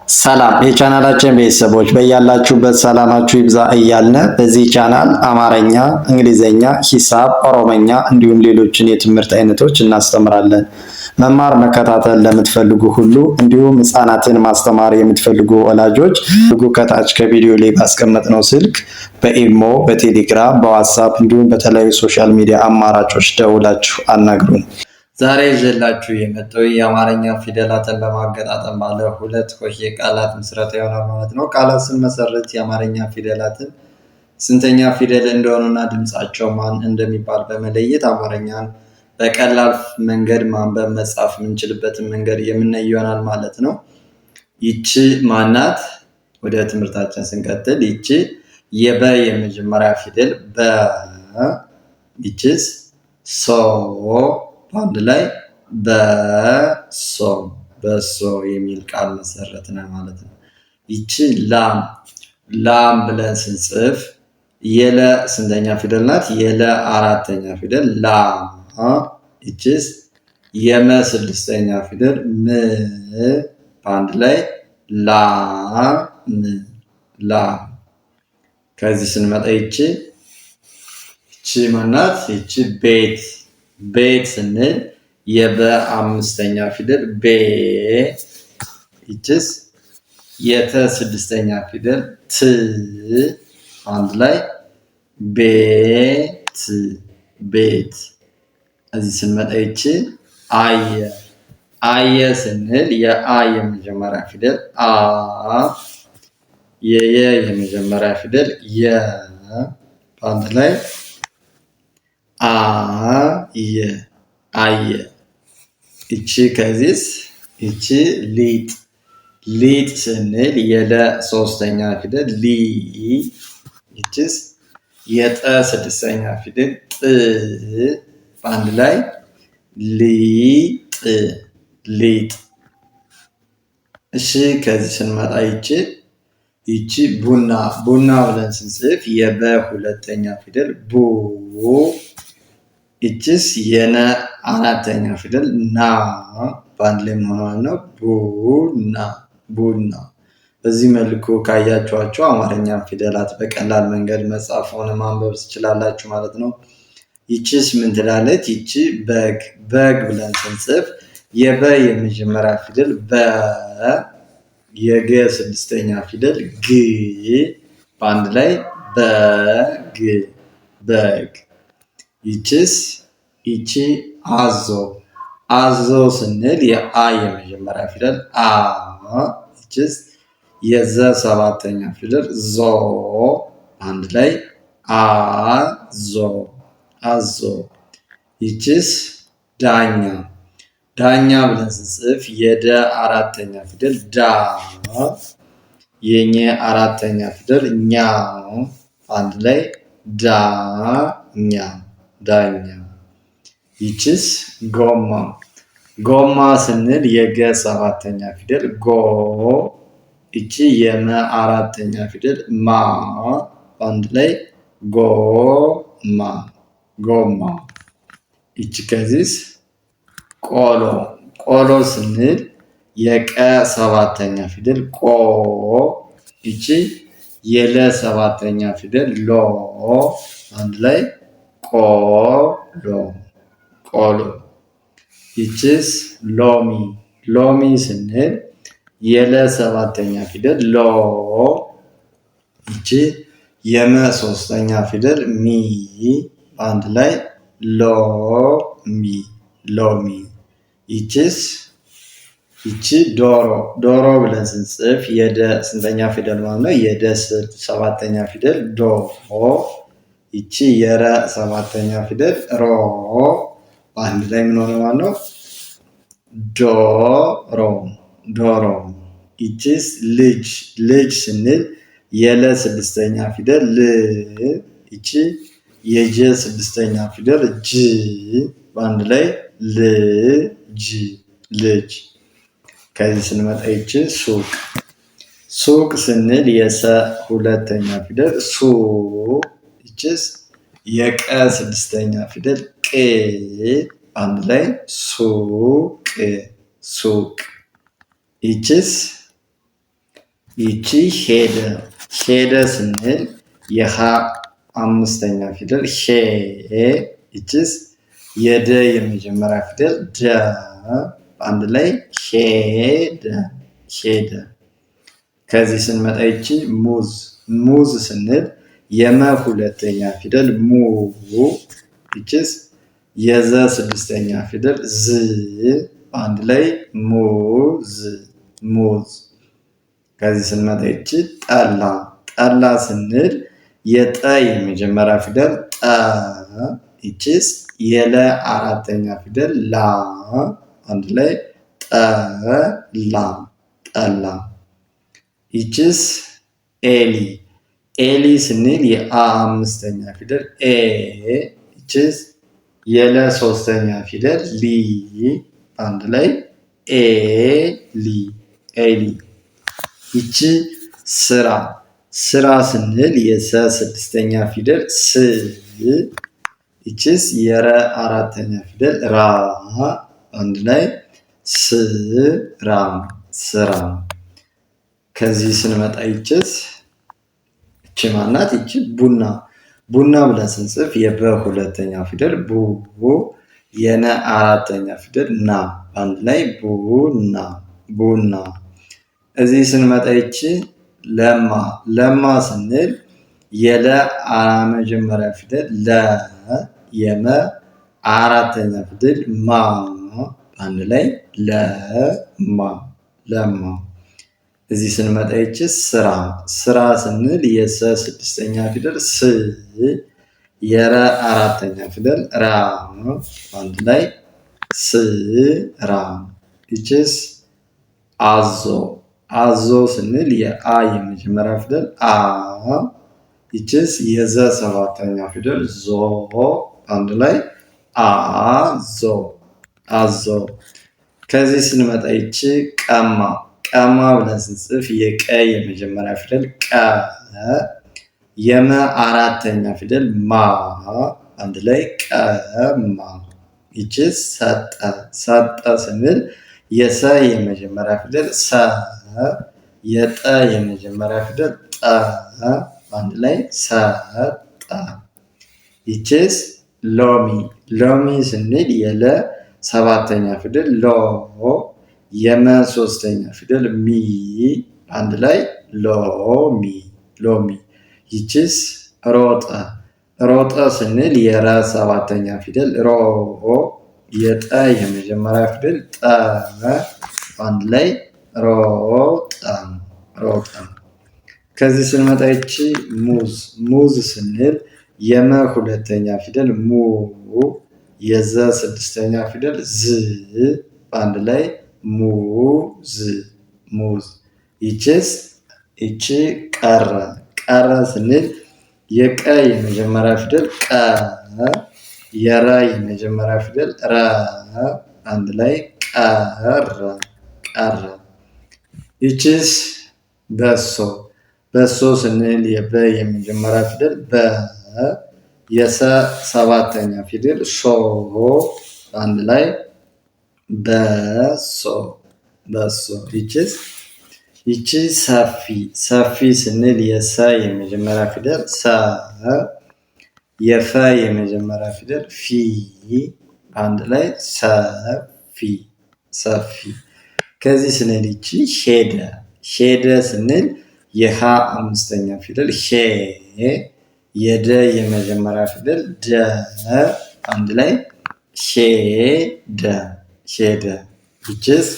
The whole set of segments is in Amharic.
ሰላም የቻናላችን ቤተሰቦች በያላችሁበት ሰላማችሁ ይብዛ እያልን በዚህ ቻናል አማርኛ፣ እንግሊዘኛ፣ ሂሳብ፣ ኦሮመኛ እንዲሁም ሌሎችን የትምህርት አይነቶች እናስተምራለን። መማር መከታተል ለምትፈልጉ ሁሉ እንዲሁም ህፃናትን ማስተማር የምትፈልጉ ወላጆች ከታች ከቪዲዮ ላይ ባስቀመጥነው ስልክ በኢሞ፣ በቴሌግራም፣ በዋትሳፕ እንዲሁም በተለያዩ ሶሻል ሚዲያ አማራጮች ደውላችሁ አናግሩን። ዛሬ ይዤላችሁ የመጣው የአማርኛ ፊደላትን በማገጣጠም ባለ ሁለት ሆሄ ቃላት ምስረታ ይሆናል ማለት ነው። ቃላት ስንመሰርት የአማርኛ ፊደላትን ስንተኛ ፊደል እንደሆኑና ድምጻቸው ማን እንደሚባል በመለየት አማርኛን በቀላል መንገድ ማንበብ መጻፍ የምንችልበትን መንገድ የምናይ ይሆናል ማለት ነው። ይቺ ማናት? ወደ ትምህርታችን ስንቀጥል ይቺ የበ የመጀመሪያ ፊደል በ፣ ይቺስ ሶ በአንድ ላይ በሶ በሶ የሚል ቃል መሰረትን ማለት ነው። ይቺ ላም ላም ብለን ስንጽፍ የለ ስንተኛ ፊደል ናት? የለ አራተኛ ፊደል ላ። ይቺስ የመ ስድስተኛ ፊደል ም በአንድ ላይ ላም ላም። ከዚህ ስንመጣ ይቺ ማናት? ይቺ ቤት ቤት ስንል የበ አምስተኛ ፊደል ቤ። ይቺስ የተ ስድስተኛ ፊደል ት አንድ ላይ ቤት ቤት። እዚህ ስንመጣ ይቺ አየ አየ ስንል የአ የመጀመሪያ ፊደል አ፣ የየ የመጀመሪያ ፊደል የ በአንድ ላይ አየ አየ። እቺ ከዚህስ እቺ ሊጥ ሊጥ ስንል የለ ሶስተኛ ፊደል ሊ። ይቺስ የጠ ስድስተኛ ፊደል ጥ በአንድ ላይ ሊጥ ሊጥ። እሺ ከዚህ ስንመጣ ይቺ ቡና ቡና ብለን ስንጽፍ የበ ሁለተኛ ፊደል ቡ። ይቺስ የነ አራተኛ ፊደል ና በአንድ ላይ መሆኗን ነው ቡና ቡና። በዚህ መልኩ ካያችኋቸው አማርኛ ፊደላት በቀላል መንገድ መጻፍ ሆነ ማንበብ ትችላላችሁ ማለት ነው። ይቺስ ምን ትላለች? ይቺ በግ በግ ብለን ስንጽፍ የበ የመጀመሪያ ፊደል በ፣ የገ ስድስተኛ ፊደል ግ በአንድ ላይ በግ በግ። ይቺስ ይቺ አዞ አዞ ስንል የአ የመጀመሪያ ፊደል አ። ይቺስ የዘ ሰባተኛ ፊደል ዞ አንድ ላይ አዞ አዞ። ይቺስ ዳኛ ዳኛ ብለን ስንጽፍ የደ አራተኛ ፊደል ዳ፣ የኘ አራተኛ ፊደል ኛ አንድ ላይ ዳኛ ዳኛ። ይቺስ ጎማ ጎማ ስንል የገ ሰባተኛ ፊደል ጎ። ይቺ የመ አራተኛ ፊደል ማ አንድ ላይ ጎማ ጎማ። ይቺ ከዚህስ ቆሎ ቆሎ ስንል የቀ ሰባተኛ ፊደል ቆ። ይቺ የለ ሰባተኛ ፊደል ሎ አንድ ላይ ቆሎ ቆሎ። ይቺስ ሎሚ ሎሚ ስንል የለ ሰባተኛ ፊደል ሎ። ይቺ የመ ሶስተኛ ፊደል ሚ አንድ ላይ ሎሚ ሎሚ። ይቺስ ይቺ ዶሮ ዶሮ ብለን ስንጽፍ የደ ስንተኛ ፊደል ማለት ነው? የደ ሰባተኛ ፊደል ዶ። ይቺ የረ ሰባተኛ ፊደል ሮ በአንድ ላይ ምን ሆነ ማለት ነው? ዶሮ ዶሮ። ይቺስ ልጅ ልጅ ስንል የለ ስድስተኛ ፊደል ል። ይቺ የጀ ስድስተኛ ፊደል ጅ በአንድ ላይ ልጅ ልጅ። ከዚህ ስንመጣ ይቺ ሱቅ ሱቅ ስንል የሰ ሁለተኛ ፊደል ሱ። ይቺስ የቀ ስድስተኛ ፊደል ቅ አንድ ላይ ሱቅ ሱቅ። ይቺስ ይቺ ሄደ ሄደ ስንል የሃ አምስተኛ ፊደል ሄ ይቺስ የደ የመጀመሪያ ፊደል ደ አንድ ላይ ሄደ ሄደ። ከዚህ ስንመጣ ይቺ ሙዝ ሙዝ ስንል የመ ሁለተኛ ፊደል ሙ ይቺስ የዘ ስድስተኛ ፊደል ዝ አንድ ላይ ሙዝ ሙዝ። ከዚህ ስንመጣ ይቺ ጠላ ጠላ ስንል የጠ የመጀመሪያ ፊደል ጠ ይቺስ የለ አራተኛ ፊደል ላ አንድ ላይ ጠላ ጠላ። ይቺስ ኤሊ ኤሊ ስንል የአ አምስተኛ ፊደል ኤ ይቺስ የለ ሶስተኛ ፊደል ሊ አንድ ላይ ኤሊ ኤሊ። ይቺ ስራ ስራ ስንል የሰ ስድስተኛ ፊደል ስ ይቺስ የረ አራተኛ ፊደል ራ አንድ ላይ ስራ ስራ። ከዚህ ስንመጣ ይቺስ ይቺ ማናት? ይቺ ቡና ቡና ብለን ስንጽፍ የበ ሁለተኛ ፊደል ቡ የነ አራተኛ ፊደል ና አንድ ላይ ቡና ቡና። እዚህ ስንመጣ ይቺ ለማ ለማ ስንል የለ መጀመሪያ ፊደል ለ የመ አራተኛ ፊደል ማ አንድ ላይ ለማ ለማ። እዚህ ስንመጣ ይቺ ስራ ስራ ስንል የሰ ስድስተኛ ፊደል ስ የረ አራተኛ ፊደል ራ አንድ ላይ ስራ። ይቺስ አዞ አዞ ስንል የአ የመጀመሪያ ፊደል አ ይቺስ የዘ ሰባተኛ ፊደል ዞ አንድ ላይ አዞ አዞ። ከዚህ ስንመጣ ይቺ ቀማ ቀማ ብለን ስንጽፍ የቀ የመጀመሪያ ፊደል ቀ የመ አራተኛ ፊደል ማ አንድ ላይ ቀማ። ይቺስ ሰጠ ሰጠ ስንል የሰ የመጀመሪያ ፊደል ሰ የጠ የመጀመሪያ ፊደል ጠ አንድ ላይ ሰጠ። ይቺስ ሎሚ ሎሚ ስንል የለ ሰባተኛ ፊደል ሎ የመ ሶስተኛ ፊደል ሚ አንድ ላይ ሎሚ ሎሚ። ይቺስ ሮጠ ሮጠ ስንል የረ ሰባተኛ ፊደል ሮ የጠ የመጀመሪያ ፊደል ጠ አንድ ላይ ሮጠ ሮጠ። ከዚህ ስንመጣ ይቺ ሙዝ ሙዝ ስንል የመ ሁለተኛ ፊደል ሙ የዘ ስድስተኛ ፊደል ዝ አንድ ላይ ሙዝ ሙዝ። ይቺስ ይቺ ቀረ ቀረ ስንል የቀ የመጀመሪያ ፊደል ቀ የረ የመጀመሪያ ፊደል ረ አንድ ላይ ቀረ ቀረ። ይቺስ በሶ በሶ ስንል የበ የመጀመሪያ ፊደል በ የሰ ሰባተኛ ፊደል ሶ አንድ ላይ በሶ በሶ። ይቺስ ይቺ ሰፊ ሰፊ ስንል የሰ የመጀመሪያ ፊደል ሰ የፈ የመጀመሪያ ፊደል ፊ አንድ ላይ ሰፊ ሰፊ። ከዚህ ስንል ይቺ ሄደ ሄደ ስንል የሃ አምስተኛ ፊደል ሄ የደ የመጀመሪያ ፊደል ደ አንድ ላይ ሄደ ሄደ። ይቺስ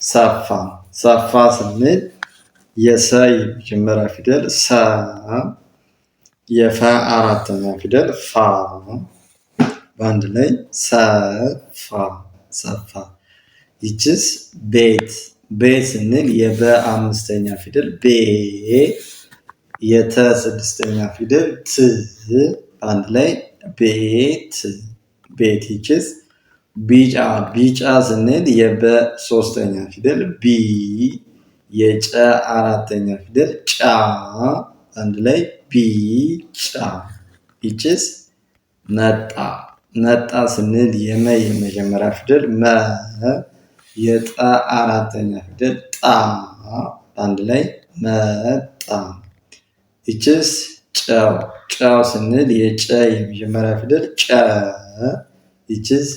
ሰፋ ሰፋ ስንል የሰ የመጀመሪያ ፊደል ሰ የፈ አራተኛ ፊደል ፋ በአንድ ላይ ሰፋ ሰፋ። ይቺስ ቤት ቤት ስንል የበ አምስተኛ ፊደል ቤ የተ ስድስተኛ ፊደል ት በአንድ ላይ ቤት ቤት። ይቺስ ቢጫ ቢጫ ስንል የበ ሶስተኛ ፊደል ቢ የጨ አራተኛ ፊደል ጫ አንድ ላይ ቢጫ። ይቺስ ነጣ ነጣ ስንል የመ የመጀመሪያ ፊደል መ የጠ አራተኛ ፊደል ጣ አንድ ላይ መጣ። ይችስ ጨው ጨው ስንል የጨ የመጀመሪያ ፊደል ጨ። ይችስ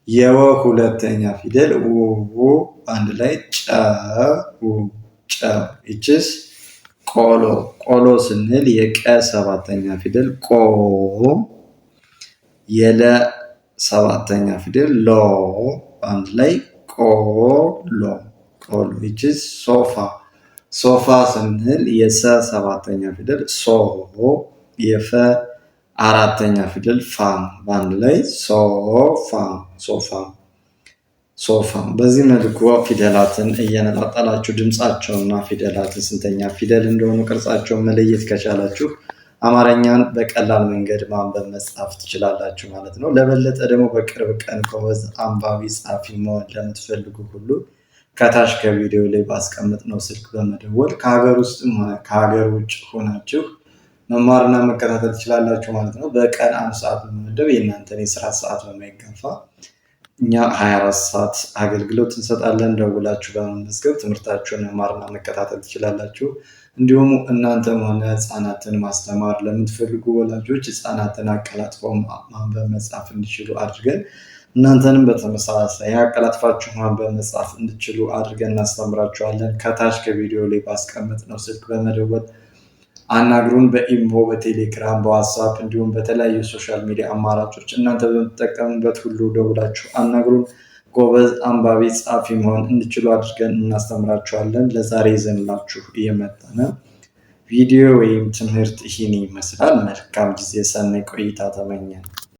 የወ ሁለተኛ ፊደል ው አንድ ላይ ጨው ጨው። ይችስ ቆሎ ቆሎ ስንል የቀ ሰባተኛ ፊደል ቆ። የለ ሰባተኛ ፊደል ሎ አንድ ላይ ቆሎ ቆሎ። ይችስ ሶፋ ሶፋ ስንል የሰ ሰባተኛ ፊደል ሶ። የፈ አራተኛ ፊደል ፋ በአንድ ላይ ሶፋ ሶፋ ሶፋ። በዚህ መልኩ ፊደላትን እየነጣጠላችሁ ድምፃቸውና ፊደላትን ስንተኛ ፊደል እንደሆኑ ቅርጻቸውን መለየት ከቻላችሁ አማርኛን በቀላል መንገድ ማንበብ መጻፍ ትችላላችሁ ማለት ነው። ለበለጠ ደግሞ በቅርብ ቀን ጎበዝ አንባቢ ጻፊ መሆን ለምትፈልጉ ሁሉ ከታች ከቪዲዮ ላይ ባስቀመጥነው ስልክ በመደወል ከሀገር ውስጥም ሆነ ከሀገር ውጭ ሆናችሁ መማርና መከታተል ትችላላችሁ ማለት ነው። በቀን 1 ሰዓት በመመደብ የእናንተን የስራ ሰዓት በማይገፋ እኛ 24 ሰዓት አገልግሎት እንሰጣለን። ደውላችሁ በመመዝገብ ትምህርታችሁን መማርና መከታተል ትችላላችሁ። እንዲሁም እናንተም ሆነ ህፃናትን ማስተማር ለምትፈልጉ ወላጆች ህፃናትን አቀላጥፈው ማንበብ መጻፍ እንዲችሉ አድርገን እናንተንም በተመሳሳይ አቀላጥፋችሁ ማንበብ መጻፍ እንዲችሉ አድርገን እናስተምራችኋለን። ከታች ከቪዲዮ ላይ ባስቀመጥነው ስልክ በመደወል አናግሩን። በኢሞ፣ በቴሌግራም፣ በዋትስአፕ እንዲሁም በተለያዩ ሶሻል ሚዲያ አማራጮች እናንተ በምትጠቀሙበት ሁሉ ደውላችሁ አናግሩን። ጎበዝ አንባቢ ጻፊ መሆን እንዲችሉ አድርገን እናስተምራችኋለን። ለዛሬ ይዘንላችሁ የመጣነ ቪዲዮ ወይም ትምህርት ይህን ይመስላል። መልካም ጊዜ፣ ሰናይ ቆይታ ተመኘን።